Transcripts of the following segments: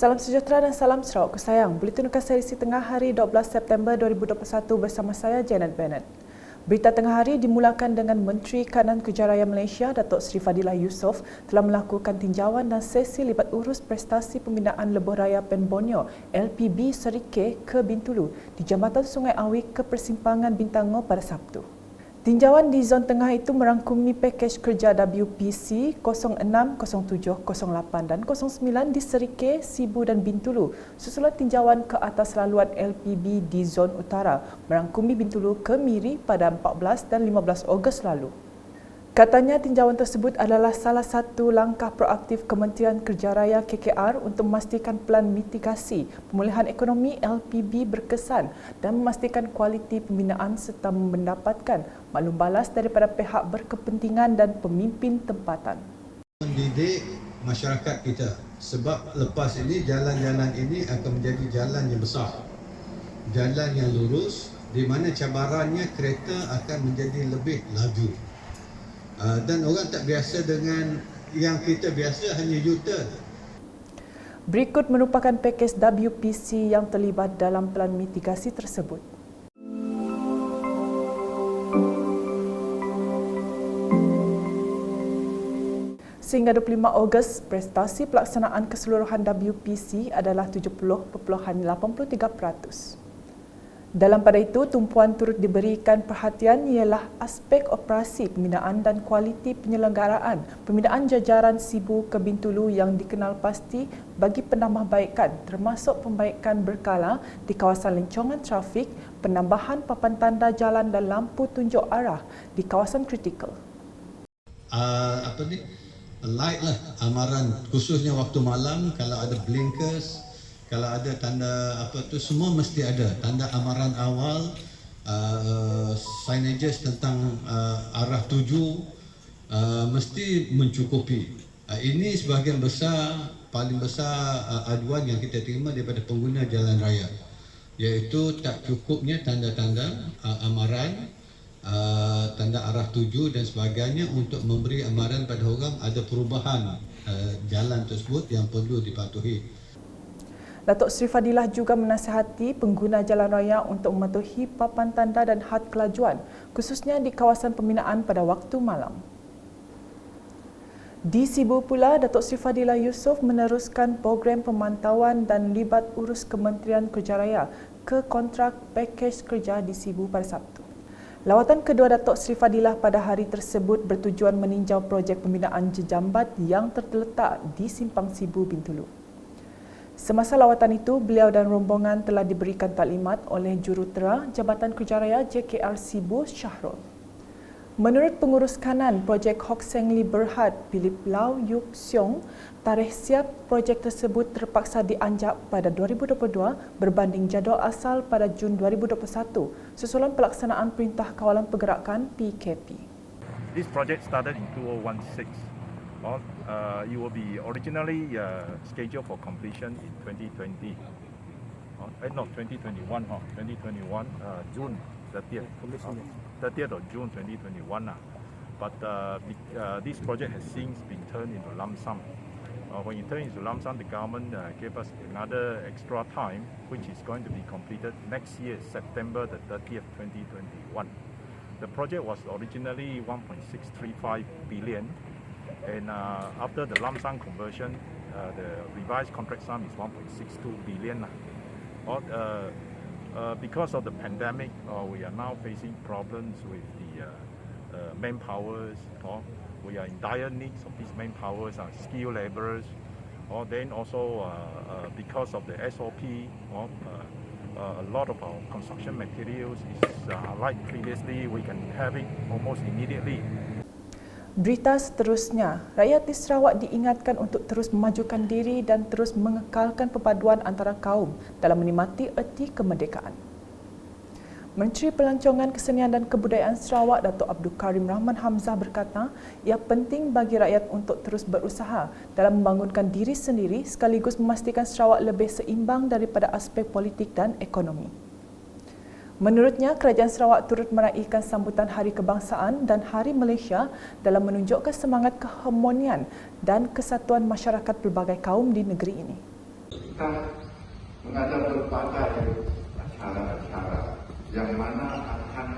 Salam sejahtera dan salam Sarawak sayang. Buletin Ukaz edisi tengah hari 12 September 2021 bersama saya Janet Bennett. Berita tengah hari dimulakan dengan Menteri Kanan Kerja Raya Malaysia Datuk Seri Fadilah Yusof telah melakukan tinjauan dan sesi libat urus prestasi pembinaan Lebuh Raya Pen Borneo LPB Serike ke Bintulu di Jambatan Sungai Awi ke Persimpangan Bintango pada Sabtu. Tinjauan di zon tengah itu merangkumi pakej kerja WPC 06, 07, 08 dan 09 di Serike, Sibu dan Bintulu susulan tinjauan ke atas laluan LPB di zon utara merangkumi Bintulu ke Miri pada 14 dan 15 Ogos lalu. Katanya tinjauan tersebut adalah salah satu langkah proaktif Kementerian Kerja Raya KKR untuk memastikan pelan mitigasi pemulihan ekonomi LPB berkesan dan memastikan kualiti pembinaan serta mendapatkan maklum balas daripada pihak berkepentingan dan pemimpin tempatan. Mendidik masyarakat kita sebab lepas ini jalan-jalan ini akan menjadi jalan yang besar, jalan yang lurus di mana cabarannya kereta akan menjadi lebih laju. Dan orang tak biasa dengan yang kita biasa hanya U-turn. Berikut merupakan pakej WPC yang terlibat dalam pelan mitigasi tersebut. Sehingga 25 Ogos, prestasi pelaksanaan keseluruhan WPC adalah 70.83%. Dalam pada itu, tumpuan turut diberikan perhatian ialah aspek operasi pembinaan dan kualiti penyelenggaraan pembinaan jajaran Sibu ke Bintulu yang dikenal pasti bagi penambahbaikan termasuk pembaikan berkala di kawasan lencongan trafik, penambahan papan tanda jalan dan lampu tunjuk arah di kawasan kritikal. Light lah, amaran khususnya waktu malam kalau ada blinkers, kalau ada tanda semua mesti ada tanda amaran awal, signages tentang arah tuju mesti mencukupi. Ini sebahagian besar, paling besar aduan yang kita terima daripada pengguna jalan raya, iaitu tak cukupnya tanda-tanda amaran, tanda arah tuju dan sebagainya untuk memberi amaran pada orang ada perubahan jalan tersebut yang perlu dipatuhi. Datuk Seri Fadilah juga menasihati pengguna jalan raya untuk mematuhi papan tanda dan had kelajuan, khususnya di kawasan pembinaan pada waktu malam. Di Sibu pula, Datuk Seri Fadilah Yusof meneruskan program pemantauan dan libat urus Kementerian Kerja Raya ke kontrak pakej kerja di Sibu pada Sabtu. Lawatan kedua Datuk Seri Fadilah pada hari tersebut bertujuan meninjau projek pembinaan jejambat yang terletak di Simpang Sibu Bintulu. Semasa lawatan itu, beliau dan rombongan telah diberikan taklimat oleh Jurutera Jabatan Kerja Raya JKR Sibu Syahrul. Menurut pengurus kanan projek Hock Seng Lee Berhad, Philip Lau Yuk Siong, tarikh siap projek tersebut terpaksa dianjak pada 2022 berbanding jadual asal pada Jun 2021 susulan pelaksanaan Perintah Kawalan Pergerakan PKP. This project started in 2016. It will be originally scheduled for completion in 2020. 2021, June 30th. 30th of June 2021. But this project has since been turned into lump sum. When it turned into lump sum, the government gave us another extra time, which is going to be completed next year, September the 30th, 2021. The project was originally 1.635 billion. And after the lump sum conversion, the revised contract sum is 1.62 billion. Because of the pandemic, we are now facing problems with the manpowers. We are in dire needs of these manpowers, skilled laborers. Then also because of the SOP, a lot of our construction materials is like previously, we can have it almost immediately. Berita seterusnya, rakyat di Sarawak diingatkan untuk terus memajukan diri dan terus mengekalkan perpaduan antara kaum dalam menikmati erti kemerdekaan. Menteri Pelancongan Kesenian dan Kebudayaan Sarawak Datuk Abdul Karim Rahman Hamzah berkata, ia penting bagi rakyat untuk terus berusaha dalam membangunkan diri sendiri sekaligus memastikan Sarawak lebih seimbang daripada aspek politik dan ekonomi. Menurutnya, Kerajaan Sarawak turut meraihkan sambutan Hari Kebangsaan dan Hari Malaysia dalam menunjukkan semangat keharmonian dan kesatuan masyarakat pelbagai kaum di negeri ini. kita mengadakan berbagai acara-acara yang mana akan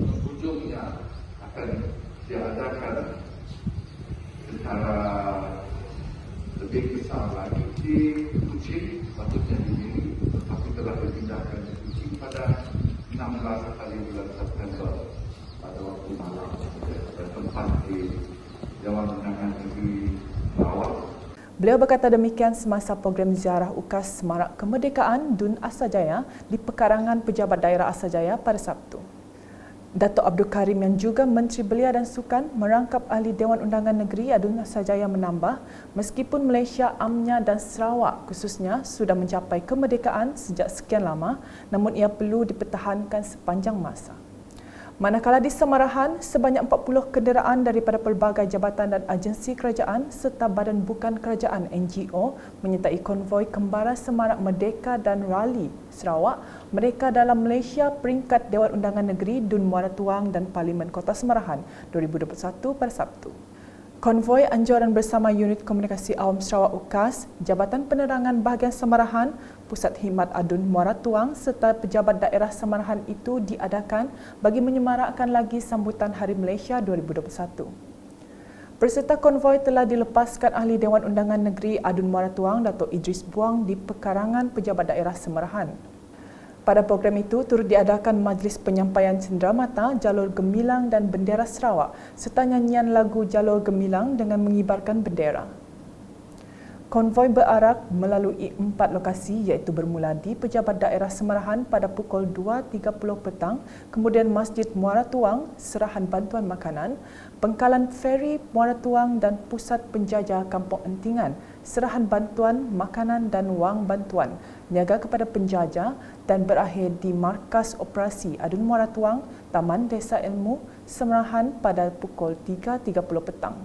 ujungnya akan diadakan secara lebih besar lagi di Kuching, patutnya di Mili, tetapi telah dipindahkan di Kuching pada 16 kali bulan September pada waktu malam dan tempat di Dewan Undangan Negeri Sarawak. Beliau berkata demikian semasa program ziarah UKAS Semarak Kemerdekaan DUN Asajaya di Pekarangan Pejabat Daerah Asajaya pada Sabtu. Datuk Abdul Karim yang juga Menteri Belia dan Sukan merangkap ahli Dewan Undangan Negeri DUN Asajaya menambah, meskipun Malaysia, UMNO dan Sarawak khususnya sudah mencapai kemerdekaan sejak sekian lama, namun ia perlu dipertahankan sepanjang masa. Manakala di Samarahan, sebanyak 40 kenderaan daripada pelbagai jabatan dan agensi kerajaan serta badan bukan kerajaan NGO menyertai konvoi Kembara Semarak Merdeka dan Rali Sarawak Merdeka dalam Malaysia peringkat Dewan Undangan Negeri DUN Muara Tuang dan Parlimen Kota Samarahan 2021 pada Sabtu. Konvoi anjuran bersama Unit Komunikasi Awam Sarawak UKAS, Jabatan Penerangan Bahagian Samarahan, Pusat Khidmat ADUN Muara Tuang serta pejabat daerah Samarahan itu diadakan bagi menyemarakkan lagi sambutan Hari Malaysia 2021. Peserta konvoi telah dilepaskan ahli Dewan Undangan Negeri ADUN Muara Tuang Datuk Idris Buang di Pekarangan Pejabat Daerah Samarahan. Pada program itu turut diadakan majlis penyampaian cenderamata Jalur Gemilang dan Bendera Sarawak serta nyanyian lagu Jalur Gemilang dengan mengibarkan bendera. Konvoi berarak melalui 4 lokasi iaitu bermula di Pejabat Daerah Samarahan pada pukul 2.30 petang, kemudian Masjid Muara Tuang, Serahan Bantuan Makanan, Pengkalan Feri Muara Tuang dan Pusat Penjajah Kampung Entingan, Serahan Bantuan Makanan dan Wang Bantuan, niaga kepada penjajah dan berakhir di Markas Operasi ADUN Muara Tuang, Taman Desa Ilmu, Samarahan pada pukul 3.30 petang.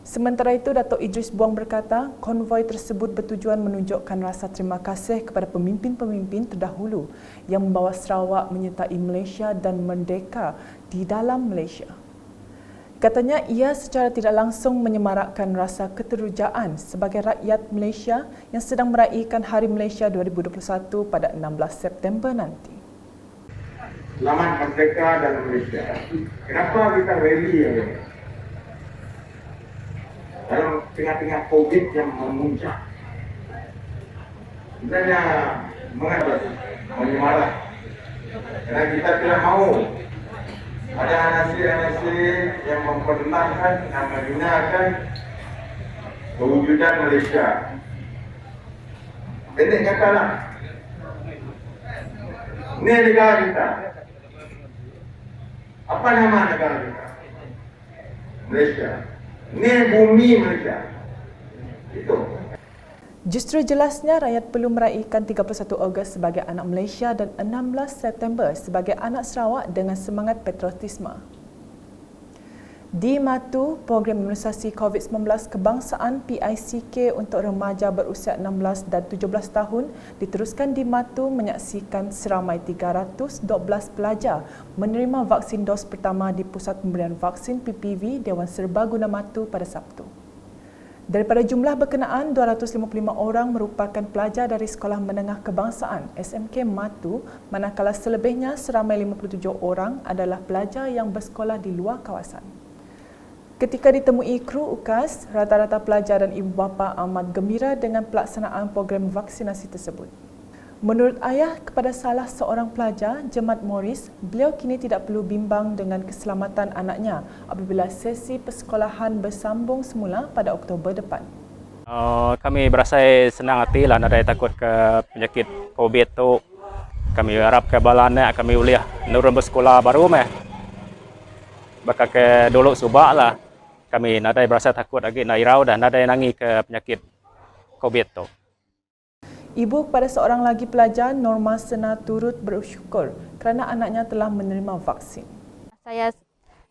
Sementara itu, Datuk Idris Buang berkata, konvoi tersebut bertujuan menunjukkan rasa terima kasih kepada pemimpin-pemimpin terdahulu yang membawa Sarawak menyertai Malaysia dan merdeka di dalam Malaysia. Katanya, ia secara tidak langsung menyemarakkan rasa keterujaan sebagai rakyat Malaysia yang sedang meraihkan Hari Malaysia 2021 pada 16 September nanti. Selamat Merdeka dan Malaysia. Kenapa kita rally ini? Dalam tengah-tengah COVID yang memuncak, sebenarnya mengapa menyemarak? Karena kita tidak mahu ada anasi-anasi yang memperkenalkan dan menghinakan kewujudan Malaysia. Pendek katalah, ini negara kita. Apa nama negara kita? Malaysia. Ini bumi Malaysia. Itu. Justru jelasnya rakyat perlu meraihkan 31 Ogos sebagai anak Malaysia dan 16 September sebagai anak Sarawak dengan semangat patriotisme. Di Matu, program imunisasi COVID-19 kebangsaan PICK untuk remaja berusia 16 dan 17 tahun diteruskan di Matu menyaksikan seramai 312 pelajar menerima vaksin dos pertama di Pusat Pemberian Vaksin PPV Dewan Serbaguna Matu pada Sabtu. Daripada jumlah berkenaan, 255 orang merupakan pelajar dari Sekolah Menengah Kebangsaan SMK Matu, manakala selebihnya seramai 57 orang adalah pelajar yang bersekolah di luar kawasan. Ketika ditemui kru UKAS, rata-rata pelajar dan ibu bapa amat gembira dengan pelaksanaan program vaksinasi tersebut. Menurut ayah kepada salah seorang pelajar, Jemat Morris, beliau kini tidak perlu bimbang dengan keselamatan anaknya apabila sesi persekolahan bersambung semula pada Oktober depan. Kami berasa senang hati lah, ada takut ke penyakit COVID tu. Kami harap ke balanya kami boleh nurun bersekolah baru meh. Bakal ke dulu subak lah. Kami nadai berasa takut lagi nak irau dan nadai nangi ke penyakit COVID tu. Ibu kepada seorang lagi pelajar, Norma Sena, turut bersyukur kerana anaknya telah menerima vaksin.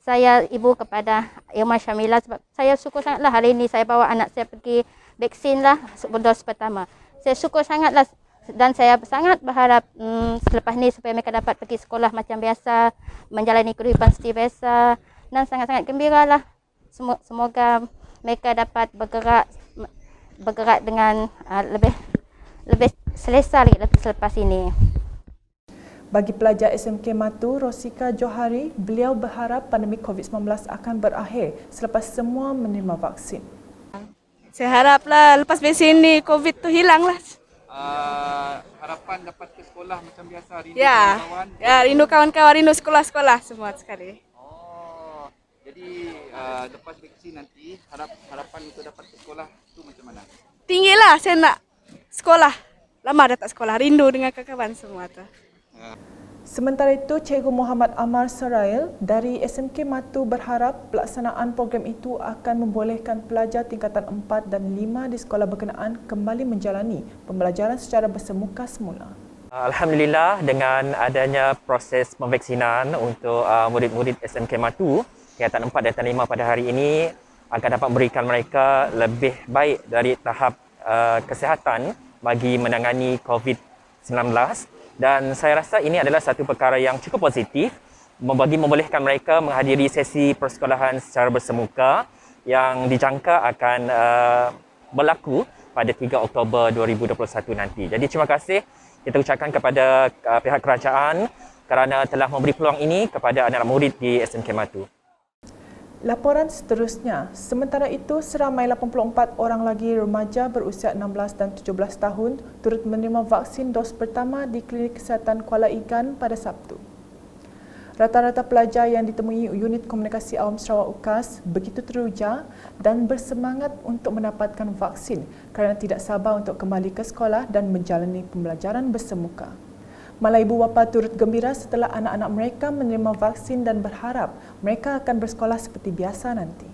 Saya ibu kepada Irma Syamila sebab saya syukur sangatlah hari ini saya bawa anak saya pergi vaksin lah dos pertama. Saya syukur sangatlah dan saya sangat berharap selepas ni supaya mereka dapat pergi sekolah macam biasa, menjalani kehidupan seperti biasa dan sangat-sangat gembira lah. Semoga mereka dapat bergerak bergerak dengan lebih selesa lagi selepas ini. Bagi pelajar SMK Matu, Rosika Johari, beliau berharap pandemik COVID-19 akan berakhir selepas semua menerima vaksin. Saya haraplah lepas vaksin ni COVID tu hilanglah. Harapan dapat ke sekolah macam biasa, rindu Ya, kawan-kawan. ya rindu kawan-kawan, rindu sekolah-sekolah semua sekali. Oh, jadi lepas vaksin nanti harapan untuk dapat ke sekolah tu macam mana? Tinggilah saya nak sekolah. Lama dah tak sekolah, rindu dengan kawan-kawan semua tu. Sementara itu, Cikgu Muhammad Amar Sarail dari SMK Matu berharap pelaksanaan program itu akan membolehkan pelajar tingkatan 4 dan 5 di sekolah berkenaan kembali menjalani pembelajaran secara bersemuka semula. Alhamdulillah, dengan adanya proses pemvaksinan untuk murid-murid SMK Matu tingkatan 4 dan 5 pada hari ini akan dapat memberikan mereka lebih baik dari tahap kesihatan bagi menangani COVID-19. Dan saya rasa ini adalah satu perkara yang cukup positif bagi membolehkan mereka menghadiri sesi persekolahan secara bersemuka yang dijangka akan berlaku pada 3 Oktober 2021 nanti. Jadi terima kasih kita ucapkan kepada pihak kerajaan kerana telah memberi peluang ini kepada anak-anak murid di SMK Matu. Laporan seterusnya, sementara itu seramai 84 orang lagi remaja berusia 16 dan 17 tahun turut menerima vaksin dos pertama di Klinik Kesihatan Kuala Igan pada Sabtu. Rata-rata pelajar yang ditemui Unit Komunikasi Awam Sarawak UKAS begitu teruja dan bersemangat untuk mendapatkan vaksin kerana tidak sabar untuk kembali ke sekolah dan menjalani pembelajaran bersemuka. Malah ibu bapa turut gembira setelah anak-anak mereka menerima vaksin dan berharap mereka akan bersekolah seperti biasa nanti.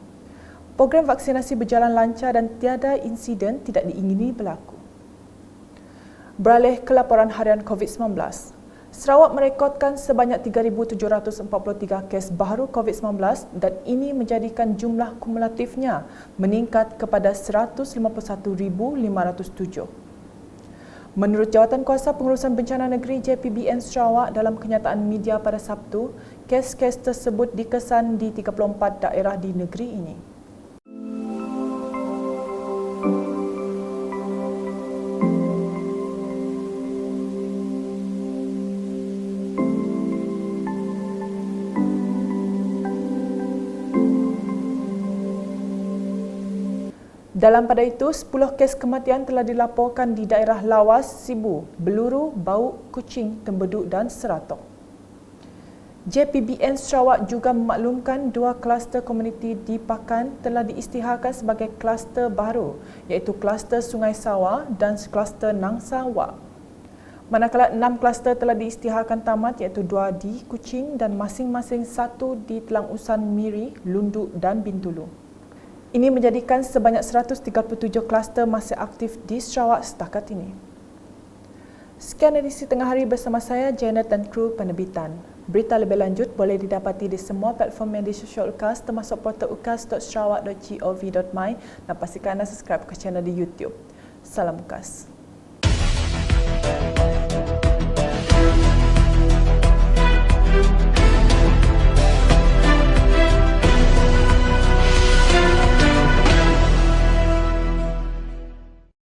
Program vaksinasi berjalan lancar dan tiada insiden tidak diingini berlaku. Beralih ke laporan harian COVID-19. Sarawak merekodkan sebanyak 3,743 kes baru COVID-19 dan ini menjadikan jumlah kumulatifnya meningkat kepada 151,507. Menurut Jawatankuasa Pengurusan Bencana Negeri JPBN Sarawak dalam kenyataan media pada Sabtu, kes-kes tersebut dikesan di 34 daerah di negeri ini. Dalam pada itu, 10 kes kematian telah dilaporkan di daerah Lawas, Sibu, Beluru, Bauk, Kuching, Tembeduk dan Seratok. JPBN Sarawak juga memaklumkan 2 kluster komuniti di Pakan telah diisytiharkan sebagai kluster baru, iaitu kluster Sungai Sawah dan kluster Nangsa Wak. Manakala 6 kluster telah diisytiharkan tamat, iaitu 2 di Kuching dan masing-masing 1 di Telang Usan Miri, Lunduk dan Bintulu. Ini menjadikan sebanyak 137 kluster masih aktif di Sarawak setakat ini. Sekian edisi Tengah Hari bersama saya, Janet dan kru penerbitan. Berita lebih lanjut boleh didapati di semua platform media sosial UKAS termasuk portal ukas.sarawak.gov.my dan pastikan anda subscribe ke channel di YouTube. Salam UKAS.